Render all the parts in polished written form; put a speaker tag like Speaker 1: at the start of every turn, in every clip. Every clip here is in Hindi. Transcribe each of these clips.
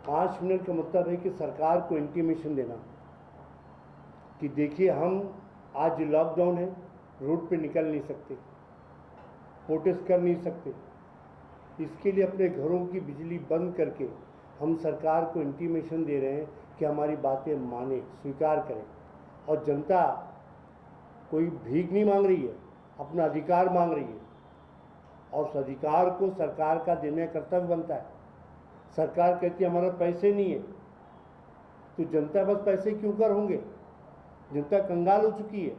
Speaker 1: 5 मिनट का मतलब है कि सरकार को इंटीमेशन देना कि देखिए हम आज लॉकडाउन है, रोड पे निकल नहीं सकते, प्रोटेस्ट कर नहीं सकते, इसके लिए अपने घरों की बिजली बंद करके हम सरकार को इंटीमेशन दे रहे हैं कि हमारी बातें माने, स्वीकार करें। और जनता कोई भीख नहीं मांग रही है, अपना अधिकार मांग रही है और उस अधिकार को सरकार का देने का कर्तव्य बनता है। सरकार कहती है हमारे पैसे नहीं है, तो जनता बस पैसे क्यों कर होंगे? जनता कंगाल हो चुकी है।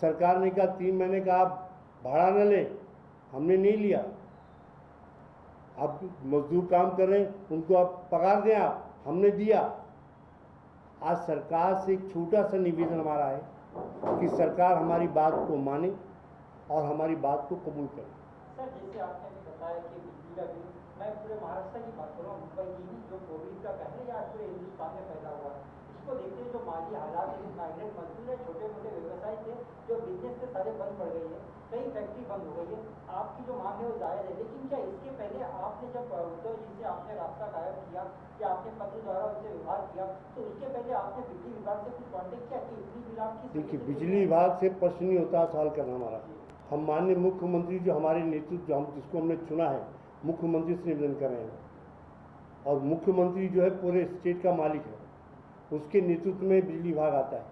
Speaker 1: सरकार ने कहा 3 महीने का आप भाड़ा न ले, हमने नहीं लिया। अब मजदूर काम कर रहे हैं, उनको आप पगार दें, आप, हमने दिया। आज सरकार से एक छोटा सा निवेदन हमारा है कि सरकार हमारी बात को माने और हमारी बात को कबूल करे।
Speaker 2: सर, जैसे आपने भी बताया कि बिजली का बिल, मैं पूरे महाराष्ट्र की बात करूँ, मुंबई की ही, जो कोविड का कहर या पूरे हिंदुस्तान में फैला हुआ है, इसको देखते हुए जो माली हालात है, माइग्रेंट मजदूर है, छोटे मोटे व्यवसाय थे, जो बिजनेस थे, सारे बंद पड़ गई है, कई फैक्ट्री बंद हो गई है। आपकी जो मांग है वो जायज़ है, लेकिन क्या इसके पहले आपने जब उद्धव जी से आपने रास्ता कायम किया या आपने पत्र द्वारा उनसे व्यवहार किया, तो उसके पहले आपने बिजली विभाग से कुछ कॉन्टेक्ट किया कि इतनी बिल आपकी?
Speaker 1: देखिए, बिजली विभाग से प्रश्न नहीं होता सवाल करना हमारा। हम माननीय मुख्यमंत्री जो हमारे नेतृत्व, जो हम जिसको हमने चुना है, मुख्यमंत्री से निवेदन कर रहे हैं। और मुख्यमंत्री जो है पूरे स्टेट का मालिक है, उसके नेतृत्व में बिजली विभाग आता है,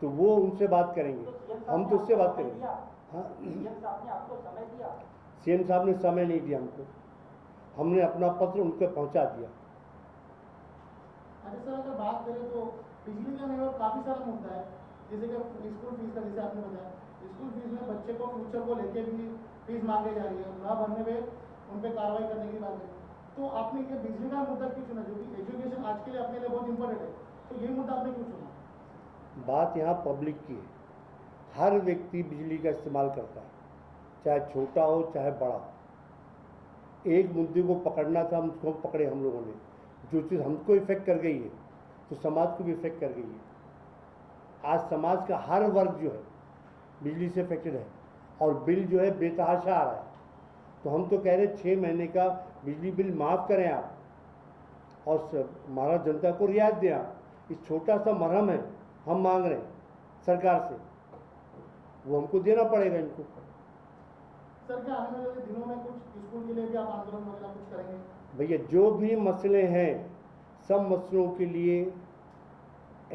Speaker 1: तो वो उनसे बात करेंगे, हम तो उससे बात करेंगे। हाँ,
Speaker 2: सीएम साहब ने आपको समय दिया?
Speaker 1: सीएम साहब ने समय नहीं दिया हमको, हमने अपना पत्र उनको पहुंचा दिया।
Speaker 3: अच्छा सर, अगर बात करें तो बिजली का नहीं काफ़ी सारा मुद्दा है, जैसे कि स्कूल फीस का, जैसे आपने बताया स्कूल फीस में बच्चे को फ्यूचर को लेके भी फीस मांगे जा रही है, ना भरने पे उन पर कार्रवाई करने की बात है। तो आपने ये बिजली का मुद्दा क्यों चुना, जो कि एजुकेशन आज के लिए अपने लिए बहुत इंपॉर्टेंट है, तो ये मुद्दा आपने क्यों चुना?
Speaker 1: बात यहाँ पब्लिक की है, हर व्यक्ति बिजली का इस्तेमाल करता है, चाहे छोटा हो चाहे बड़ा हो। एक मुद्दे को पकड़ना था, हम उसको पकड़े हम लोगों ने। जो चीज़ हमको इफेक्ट कर गई है तो समाज को भी इफेक्ट कर गई है। आज समाज का हर वर्ग जो है बिजली से इफेक्टेड है और बिल जो है बेतहाशा आ रहा है। तो हम तो कह रहे 6 महीने का बिजली बिल माफ़ करें आप और महाराष्ट्र जनता को रियायत दें आप। इस छोटा सा मरहम है, हम मांग रहे हैं सरकार से, वो हमको देना पड़ेगा इनको।
Speaker 3: सर, क्या आने वाले दिनों में कुछ स्कूल के लिए भी आप आंदोलन वगैरह कुछ करेंगे?
Speaker 1: भैया, जो भी मसले हैं, सब मसलों के लिए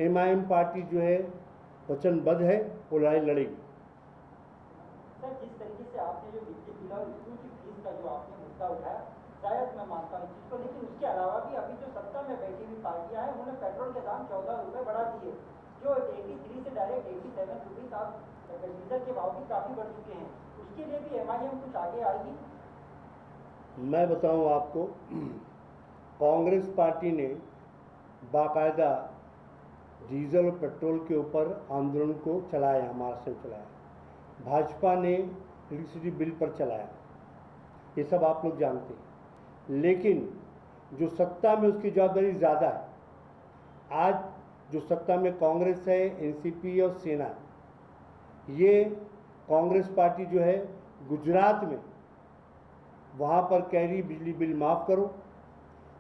Speaker 1: MIM पार्टी जो है वचनबद्ध है, वो लड़ाई लड़ेगी।
Speaker 2: सर, जिस तरीके से आपने जो बिजली बिल और स्कूल की फीस का जो आपने मुद्दा उठाया, शायद मैं मानता हूँ चीज़ को, लेकिन उसके अलावा भी अभी जो सत्ता में बैठी हुई पार्टियां हैं, उन्होंने पेट्रोल के दाम 14 रुपये बढ़ा दिए, जो 83 से डायरेक्ट 87 रुपीज़ आप डीजल के भाव भी काफ़ी बढ़ चुके हैं। उसके लिए भी MIM कुछ आगे आएगी?
Speaker 1: मैं बताऊं आपको, कांग्रेस पार्टी ने बाकायदा डीजल और पेट्रोल के ऊपर आंदोलन को चलाया, महाराष्ट्र में चलाया। भाजपा ने इलेक्ट्रिसिटी बिल पर चलाया, ये सब आप लोग जानते हैं। लेकिन जो सत्ता में उसकी जवाबदारी ज़्यादा है, आज जो सत्ता में कांग्रेस है, NCP और सेना, ये कांग्रेस पार्टी जो है गुजरात में वहाँ पर कह रही बिजली बिल माफ़ करो,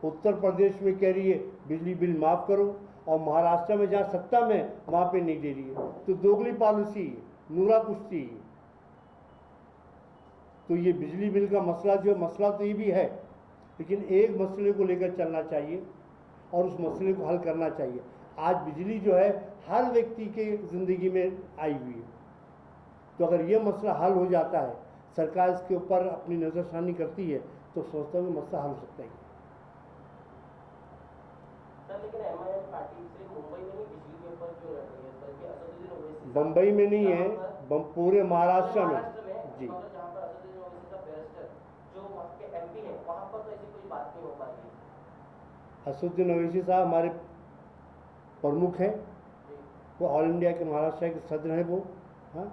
Speaker 1: उत्तर प्रदेश में कह रही है बिजली बिल माफ़ करो, और महाराष्ट्र में जहाँ सत्ता में वहाँ पे नहीं दे रही है। तो दोगली पॉलिसी है, नूरा कुश्ती है। तो ये बिजली बिल का मसला जो मसला तो ये भी है, लेकिन एक मसले को लेकर चलना चाहिए और उस मसले को हल करना चाहिए। आज बिजली जो है हर व्यक्ति के ज़िंदगी में आई हुई है, तो अगर ये मसला हल हो जाता है, सरकार इसके ऊपर अपनी नज़रसानी करती है, तो सोचता हूँ मसला हल हो सकता है।
Speaker 2: सर, लेकिन MIM पार्टी से मुंबई में नहीं बिजली के ऊपर क्यों लड़ रही है, बल्कि असदुद्दीन ओवैसी
Speaker 1: बम्बई में नहीं है, पूरे महाराष्ट्र में जी।
Speaker 2: जहाँ पर असदुद्दीन ओवैसी का बैरिस्टर जो वहाँ के MP है, वहाँ पर तो ऐसी कोई बात नहीं हो पाएगी।
Speaker 1: असदुद्दीन ओवैसी साहब हमारे प्रमुख हैं, वो ऑल इंडिया के महाराष्ट्र के सदर हैं वो। हाँ,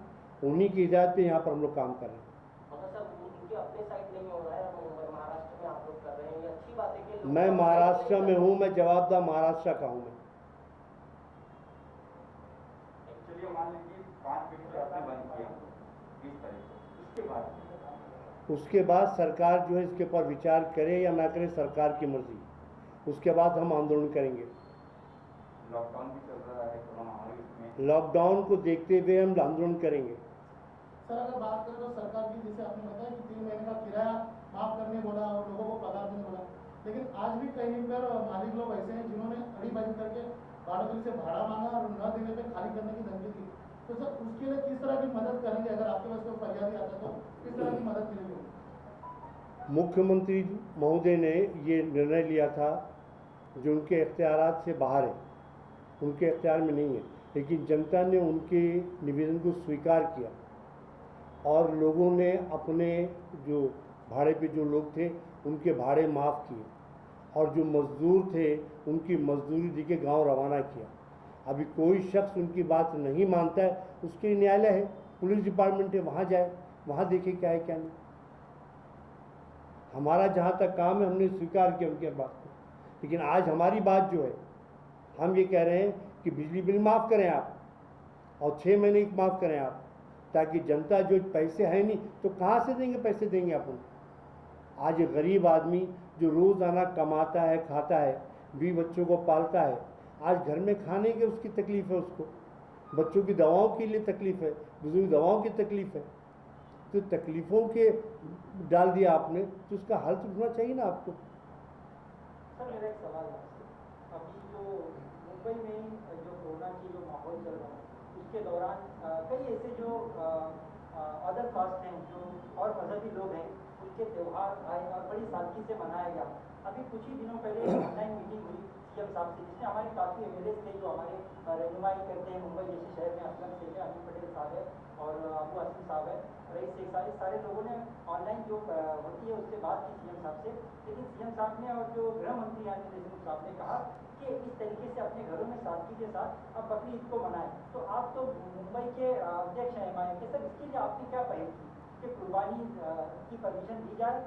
Speaker 1: उन्हीं की हिदायत पे यहाँ पर हम लोग काम कर रहे हैं।
Speaker 2: मगर सर, उनकी अपने साइड नहीं हो रहा है, महाराष्ट्र में आप लोग कर रहे हैं, ये अच्छी बात है कि
Speaker 1: मैं महाराष्ट्र में हूँ, मैं जवाबदार महाराष्ट्र का हूँ। मैं
Speaker 4: चलिए मान लीजिए 5 मिनट आपने बंद किया 20 तारीख को, उसके बाद
Speaker 1: उसके बाद सरकार जो है इसके ऊपर विचार करे या ना करे, सरकार की मर्जी। उसके बाद हम आंदोलन करेंगे।
Speaker 4: लॉकडाउन भी चल रहा है, कोरोना महामारी में
Speaker 1: लॉकडाउन को देखते हुए हम आंदोलन करेंगे।
Speaker 3: सर अगर बात करें तो सरकार की, जैसे आपने बताया कि 3 महीने का किराया माफ करने बोला और लोगों को पगार देने बोला, लेकिन आज भी कहीं पर मालिक लोग ऐसे हैं जिन्होंने अड़ीबाजी करके भाड़े से भाड़ा मांगा और न देने पे खाली करने की धमकी दी। तो सर उसके लिए किस तरह की मदद करेंगे? अगर आपके पास कोई फरियादी आता तो किस तरह की मदद मिलेगी?
Speaker 1: मुख्यमंत्री महोदय ने ये निर्णय लिया था जो उनके इख्तियारात से बाहर है, उनके इख्तियार में नहीं है, लेकिन जनता ने उनके निवेदन को स्वीकार किया और लोगों ने अपने जो भाड़े पे जो लोग थे उनके भाड़े माफ़ किए और जो मज़दूर थे उनकी मजदूरी दे के गाँव रवाना किया। अभी कोई शख्स उनकी बात नहीं मानता है, उसके लिए न्यायालय है, पुलिस डिपार्टमेंट है, वहाँ जाए, वहाँ देखे क्या है क्या नहीं। हमारा जहाँ तक काम है हमने स्वीकार किया उनके बात को, लेकिन आज हमारी बात जो है हम ये कह रहे हैं कि बिजली बिल माफ़ करें आप और 6 महीने की माफ़ करें आप, ताकि जनता जो पैसे है नहीं तो कहाँ से देंगे, पैसे देंगे अपन। आज गरीब आदमी जो रोज़ाना कमाता है, खाता है, 20 बच्चों को पालता है, आज घर में खाने की उसकी तकलीफ़ है, उसको बच्चों की दवाओं के लिए तकलीफ़ है, बुजुर्ग दवाओं की तकलीफ़ है, तो तकलीफ़ों के डाल दिया आपने तो उसका हल तो ढूंढना चाहिए ना आपको।
Speaker 2: सर मेरा एक सवाल है आपसे, अभी जो मुंबई में जो कोरोना की जो माहौल चल रहा है उसके दौरान कई ऐसे जो अदर कास्ट हैं जो और मजहबी लोग हैं उनके त्यौहार आए और बड़ी सादगी से मनाया गया। अभी कुछ ही दिनों पहले ऑनलाइन मीटिंग हुई सीएम साहब से, जिसमें हमारे काफ़ी एमएलए थे जो हमारे रहनुमाई करते हैं मुंबई जैसे शहर में, असलम शेख है, अनिल पटेल साहब है और अबू आसिफ साहब है, रईस शेख साहब, सारे लोगों ने ऑनलाइन जो होती है उससे बात की सीएम साहब से। लेकिन सीएम साहब ने और जो गृह मंत्री अनिल देशमुख साहब ने कहा कि इस तरीके से अपने घरों में सादगी के साथ अब बकरी ईद को मनाएं। तो आप तो मुंबई के अध्यक्ष हैं एमआईएम के, सर इसके लिए आपने क्या पहल की कि कुर्बानी की परमिशन दी जाए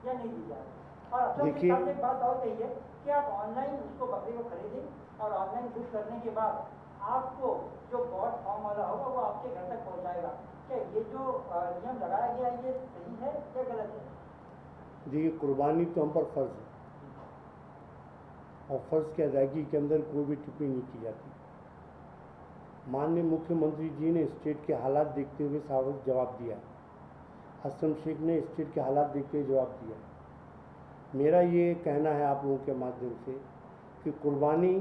Speaker 2: या नहीं दी जाए? और असलम शेख साहब ने एक बात और कही है कि आप ऑनलाइन उसको बकरे को खरीदें और ऑनलाइन बुक करने के बाद आपको जो गॉड फॉर्म वाला होगा वो आपके घर तक पहुंचाएगा। क्या ये जो नियम लगाया गया है ये सही है या गलत है?
Speaker 1: देखिए, कुर्बानी तो हम पर फ़र्ज़ है और फ़र्ज़ की अदायगी के अंदर कोई भी टिप्पणी नहीं की जाती। माननीय मुख्यमंत्री जी ने स्टेट के हालात देखते हुए साफ जवाब दिया, असलम शेख ने स्टेट के हालात देखते हुए जवाब दिया। मेरा ये कहना है आप लोगों के माध्यम से कि कुर्बानी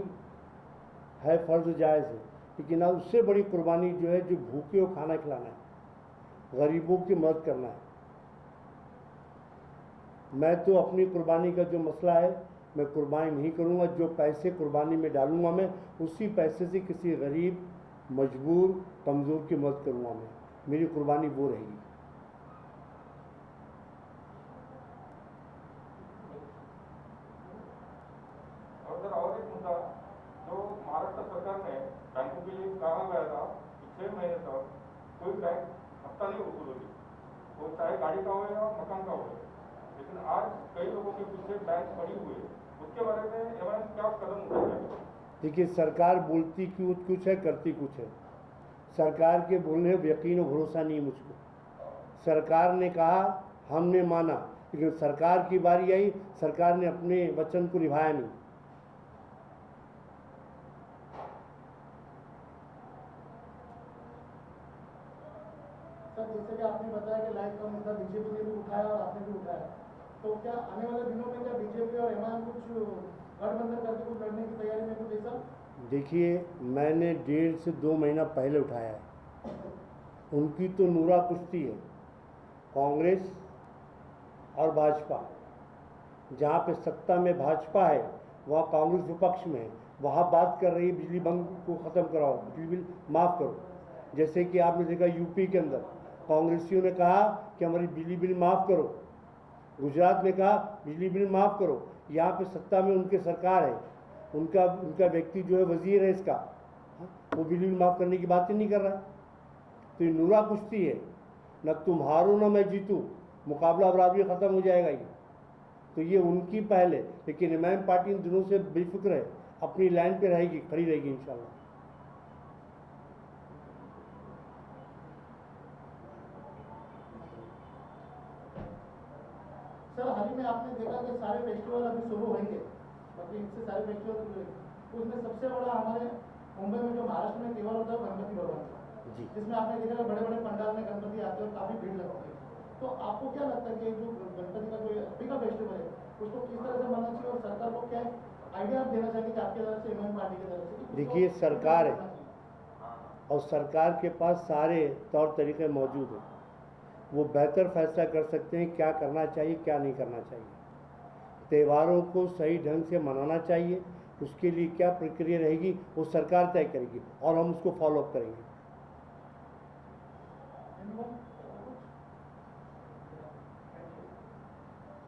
Speaker 1: है, फ़र्ज़ जायज़ है, लेकिन अब उससे बड़ी कुर्बानी जो है जो भूखे को खाना खिलाना है, गरीबों की मदद करना है। मैं तो अपनी कुर्बानी का जो मसला है मैं कुर्बानी नहीं करूंगा, जो पैसे कुर्बानी में डालूंगा मैं उसी पैसे से किसी गरीब, मजबूर, कमज़ोर की मदद करूंगा मैं, मेरी कुर्बानी वो रहेगी।
Speaker 4: और एक मुद्दा जो महाराष्ट्र सरकार ने बैंकों के लिए कहा गया था कि 6 महीने तक कोई बैंक हफ्ता नहीं वसूल होगी, वो चाहे गाड़ी का हो या मकान का हो, लेकिन आज कई लोगों के पीछे बैंक पड़ी हुई है, उसके बारे में एमआईएम क्या कदम उठाएगा?
Speaker 1: देखिए, सरकार बोलती कुछ है, करती कुछ है। सरकार के बोलने पर यकीन और भरोसा नहीं मुझको। सरकार ने कहा, हमने माना, लेकिन सरकार की बारी आई, सरकार ने अपने वचन को निभाया नहीं।
Speaker 3: सर जैसे कि आपने बताया कि लाइफ का मुद्दा बीजेपी ने भी उठाया और आपने भी उठाया, तो क्या आने वाले दिनों में क्या बीजेपी और एमआईएम कुछ गठबंधन करके कुछ लड़ने की तैयारी में कुछ ऐसा?
Speaker 1: देखिए, मैंने 1.5 से 2 महीना पहले उठाया है। उनकी तो नूरा कुश्ती है, कांग्रेस और भाजपा। जहाँ पे सत्ता में भाजपा है वहाँ कांग्रेस विपक्ष में है, वहाँ बात कर रही है बिजली बंद को ख़त्म कराओ, बिजली बिल माफ़ करो। जैसे कि आपने देखा यूपी के अंदर कांग्रेसियों ने कहा कि हमारी बिजली बिल माफ़ करो, गुजरात में कहा बिजली बिल माफ़ करो। यहाँ पे सत्ता में उनके सरकार है, उनका व्यक्ति जो है वजीर है इसका, वो बिजली बिल माफ़ करने की बात ही नहीं कर रहा है। तो ये नूरा कुश्ती है, न तुम हारो न मैं जीतूँ, मुकाबला बराबरी ख़त्म हो जाएगा ये। तो ये उनकी पहल है, लेकिन एमआईएम पार्टी इन दिनों से बेफिक्र है, अपनी लाइन पे रहेगी, खड़ी रहेगी इंशाल्लाह।
Speaker 3: सर हाल ही में आपने देखा कि सारे फेस्टिवल अभी शुरू होंगे, मतलब इनसे सारे फेस्टिवल शुरू होंगे, तो उसमें सबसे बड़ा हमारे मुंबई में जो महाराष्ट्र में त्योहार होता है वो गणपति भगवान का,
Speaker 1: जी।
Speaker 3: जिसमें आपने देखा कि बड़े बड़े पंडाल में गणपति आते हैं और काफ़ी भीड़ लगती है। तो आपको क्या लगता है कि जो गणपति का जो अभी का फेस्टिवल है उसको किस तरह से मनाना चाहिए और सरकार को क्या आइडिया आप देना चाहिए कि आपकी तरफ से एमएन पार्टी की तरफ से कि उसको
Speaker 1: देखिए, सरकार है
Speaker 3: किस तरह से करना चाहिए?
Speaker 1: और सरकार के पास सारे तौर तरीके मौजूद हैं, वो बेहतर फैसला कर सकते हैं क्या करना चाहिए क्या नहीं करना चाहिए। त्योहारों को सही ढंग से मनाना चाहिए, उसके लिए क्या प्रक्रिया रहेगी वो सरकार तय करेगी और हम उसको फॉलो अप करेंगे।
Speaker 3: Anyone?